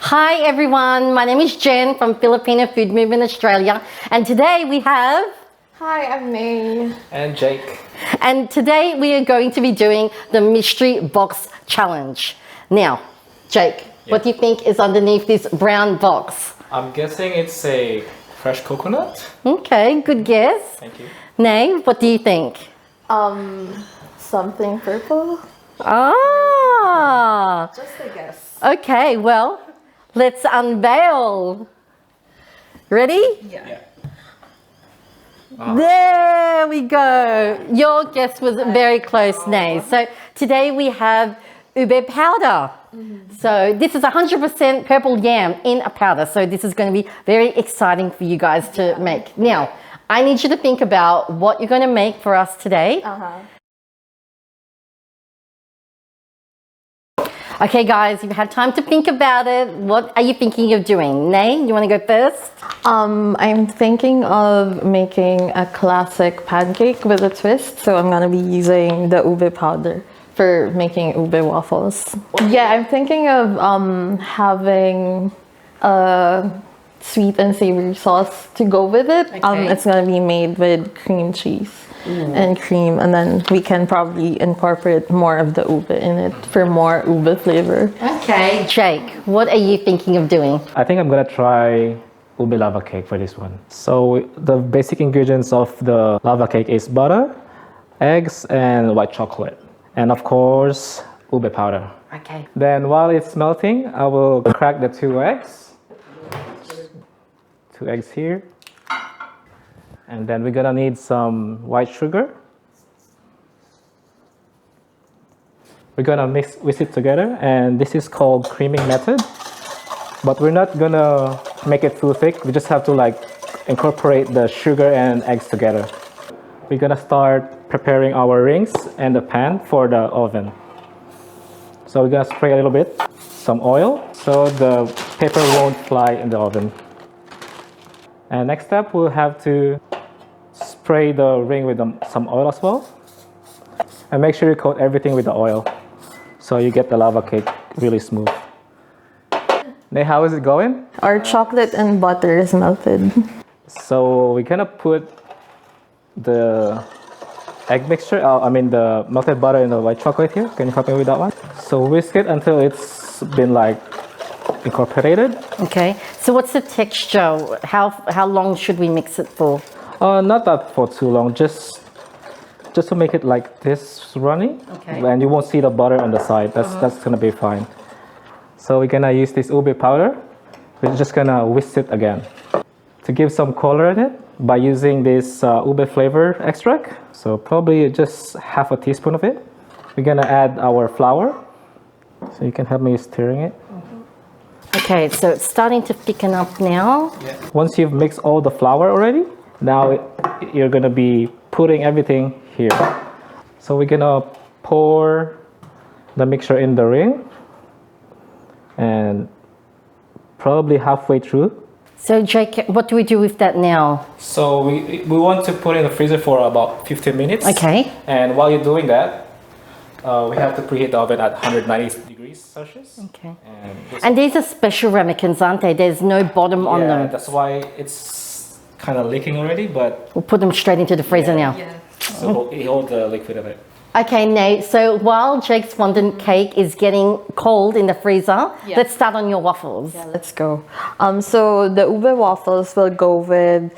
Hi everyone, my name is Jen from Filipino Food Movement Australia, and today we have... Hi, I'm Nae. And Jake. And today we are going to be doing the Mystery Box Challenge. Now, Jake, what do you think is underneath this brown box? I'm guessing it's a fresh coconut. Okay, good guess. Thank you. Nae, what do you think? Something purple? Ah! Just a guess. Okay, well, let's unveil. Ready? Yeah. There we go. Your guess was very close, Nae. So today we have ube powder. So this is 100% purple yam in a powder. So this is going to be very exciting for you guys to make. Now, I need you to think about what you're going to make for us today. Okay, guys, you've had time to think about it. What are you thinking of doing? Nae, you want to go first? I'm thinking of making a classic pancake with a twist. So I'm gonna be using the ube powder for making ube waffles. Yeah, I'm thinking of having a sweet and savory sauce to go with it. Okay. It's gonna be made with cream cheese and cream, and then we can probably incorporate more of the ube in it for more ube flavor. Okay. Jake, what are you thinking of doing? I think I'm gonna try ube lava cake for this one. So the basic ingredients of the lava cake is butter, eggs, and white chocolate. And of course, ube powder. Okay. Then while it's melting, I will crack the 2 eggs. 2 eggs here. And then we're gonna need some white sugar. We're gonna whisk it together, and this is called creaming method. But we're not gonna make it too thick. We just have to like incorporate the sugar and eggs together. We're gonna start preparing our rings and the pan for the oven. So we're gonna spray a little bit, some oil, so the paper won't fly in the oven. And next step, we'll have to spray the ring with some oil as well. And make sure you coat everything with the oil so you get the lava cake really smooth. Nae, how is it going? Our chocolate and butter is melted. So we're gonna put the egg mixture, the melted butter and the white chocolate here. Can you help me with that one? So whisk it until it's been like incorporated. Okay. So what's the texture? How long should we mix it for? Not that for too long, just to make it like this runny. Okay. And you won't see the butter on the side. That's gonna be fine. So we're gonna use this ube powder. We're just gonna whisk it again to give some color in it by using this ube flavor extract. So probably just half a teaspoon of it. We're gonna add our flour. So you can help me stirring it. Okay, so it's starting to thicken up now. Once you've mixed all the flour already, now you're gonna be putting everything here. So we're gonna pour the mixture in the ring and probably halfway through. So Jake, what do we do with that now? So we want to put it in the freezer for about 15 minutes. Okay. And while you're doing that, we have to preheat the oven at 190 degrees Celsius. Okay. And And these are special ramekins, aren't they? There's no bottom on them. that's why it's kind of leaking already, but We'll put them straight into the freezer now. so it hold the liquid of it. Okay, Nae, so while Jake's fondant cake is getting cold in the freezer, let's start on your waffles. Yeah, let's go. So the ube waffles will go with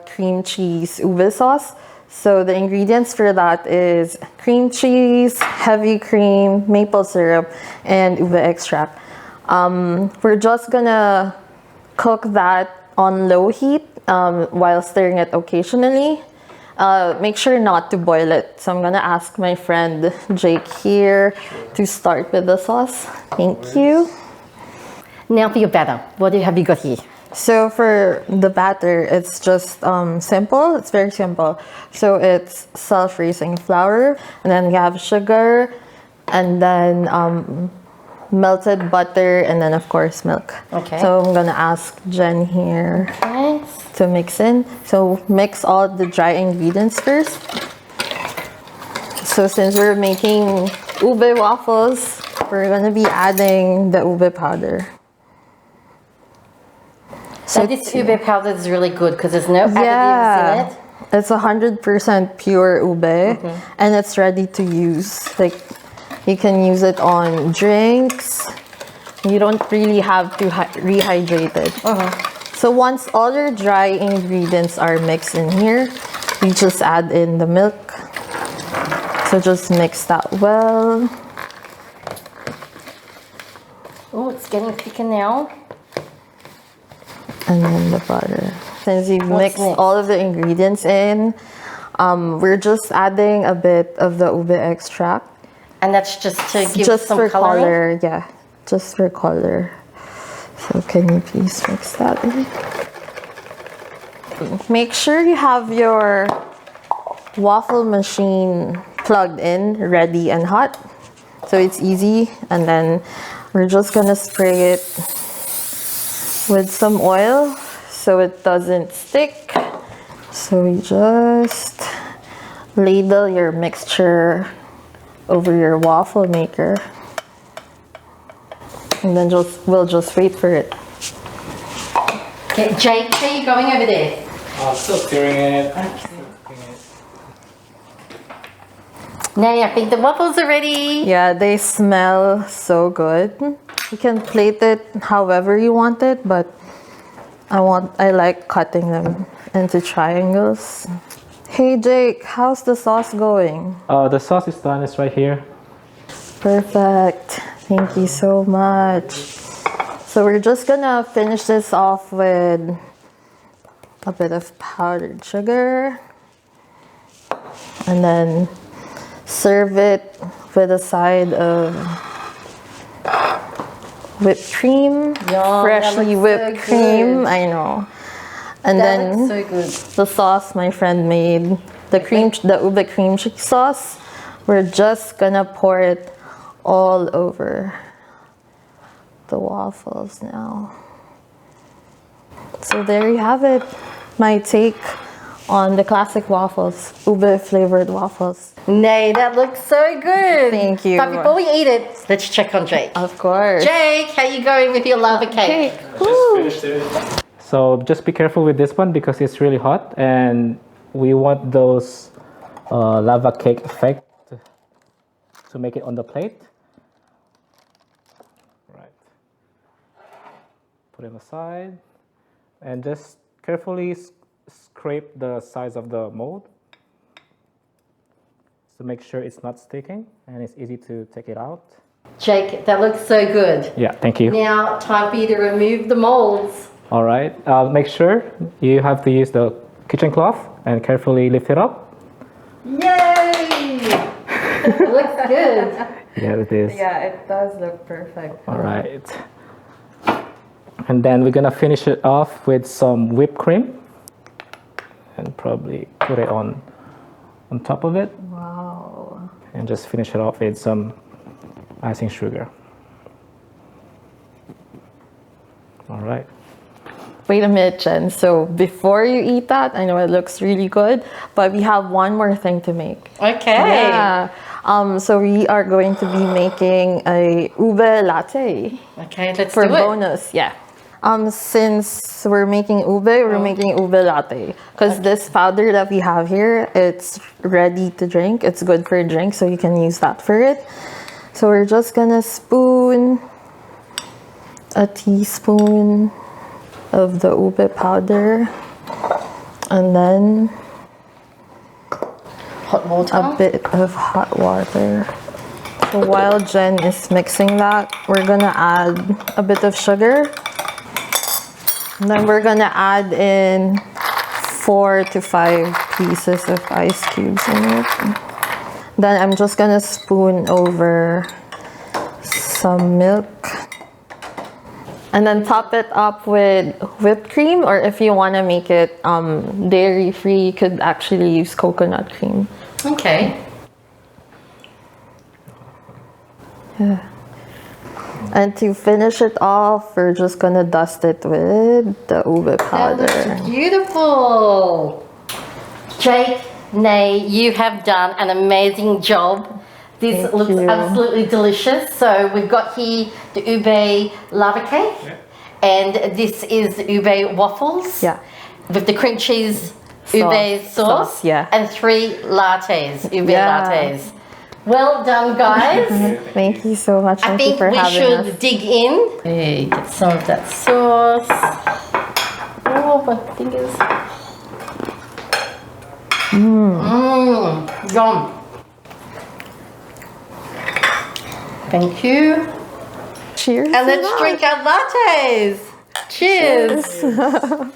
cream cheese ube sauce. So the ingredients for that is cream cheese, heavy cream, maple syrup, and ube extract. We're just gonna cook that on low heat while stirring it occasionally. Make sure not to boil it. So I'm gonna ask my friend Jake here to start with the sauce. Thank you. Now for your batter, what have you got here? So for the batter, it's just simple. It's very simple. So it's self-raising flour, and then you have sugar, and then melted butter, and then of course milk. Okay. So I'm gonna ask Jen here to mix in. So mix all the dry ingredients first. So since we're making ube waffles, we're gonna be adding the ube powder. So this ube powder is really good because there's no additives in it. It's 100% pure ube, and it's ready to use. Like, you can use it on drinks. You don't really have to rehydrate it. So once all your dry ingredients are mixed in here, you just add in the milk. So just mix that well. Oh, it's getting thicker now. And then the butter. Since you've mixed all of the ingredients in, we're just adding a bit of the ube extract. And that's just to give Just some for coloring? color, yeah. Just for color. So can you please mix that in? Make sure you have your waffle machine plugged in, ready and hot. So it's easy. And then we're just gonna spray it with some oil so it doesn't stick. So we just ladle your mixture over your waffle maker. And then we'll just wait for it. Okay, Jake, where are you going over there? Still stirring it. Nae, I think the waffles are ready. Yeah, they smell so good. You can plate it however you want it, but I like cutting them into triangles. Hey Jake, how's the sauce going? The sauce is done. It's right here. Perfect. Thank you so much. So we're just gonna finish this off with a bit of powdered sugar. And then serve it with a side of whipped cream. Yum, Freshly whipped so cream. good. I know. And That then looks so good. the sauce my friend made, the ube cream cheese sauce, we're just gonna pour it all over the waffles now. So there you have it, my take on the classic waffles, ube flavored waffles. Nae, that looks so good. Thank you. But before we eat it, let's check on Jake. Of course. Jake, how you going with your lava cake? So just be careful with this one because it's really hot and we want those lava cake effect to make it on the plate. Right. Put it aside and just carefully scrape the sides of the mold to make sure it's not sticking and it's easy to take it out. Jake, that looks so good. Yeah, thank you. Now, time for you to remove the molds. All right, make sure you have to use the kitchen cloth and carefully lift it up. Yay! It looks good. Yeah, it is. Yeah, it does look perfect. All right. And then we're gonna finish it off with some whipped cream and probably put it on top of it. Wow. And just finish it off with some icing sugar. All right. Wait a minute, Jen. So before you eat that, I know it looks really good, but we have one more thing to make. Okay. Yeah. So we are going to be making a ube latte Okay, let's for do it. bonus. Yeah. Since we're making ube, we're making ube latte because this powder that we have here, it's ready to drink. It's good for a drink, so you can use that for it. So we're just gonna spoon a teaspoon of the ube powder and then Hot water. a bit of hot water. So while Jen is mixing that, we're gonna add a bit of sugar. And then we're gonna add in 4 to 5 pieces of ice cubes in it. Then I'm just gonna spoon over some milk. And then top it up with whipped cream, or if you wanna make it dairy free, you could actually use coconut cream. Okay. Yeah. And to finish it off, we're just gonna dust it with the ube powder. That looks beautiful. Jake, Nae, you have done an amazing job. This Thank looks you. absolutely delicious. So we've got here the ube lava cake, and this is the ube waffles. Yeah. With the cream cheese ube sauce. Yeah. And 3 lattes, ube Yeah. lattes. Well done, guys. Thank you so much. I Thank you think for we having should us. dig in. Okay, get some of that sauce. Oh, my fingers. Yum. Thank you. Cheers. And let's drink our lattes. Cheers.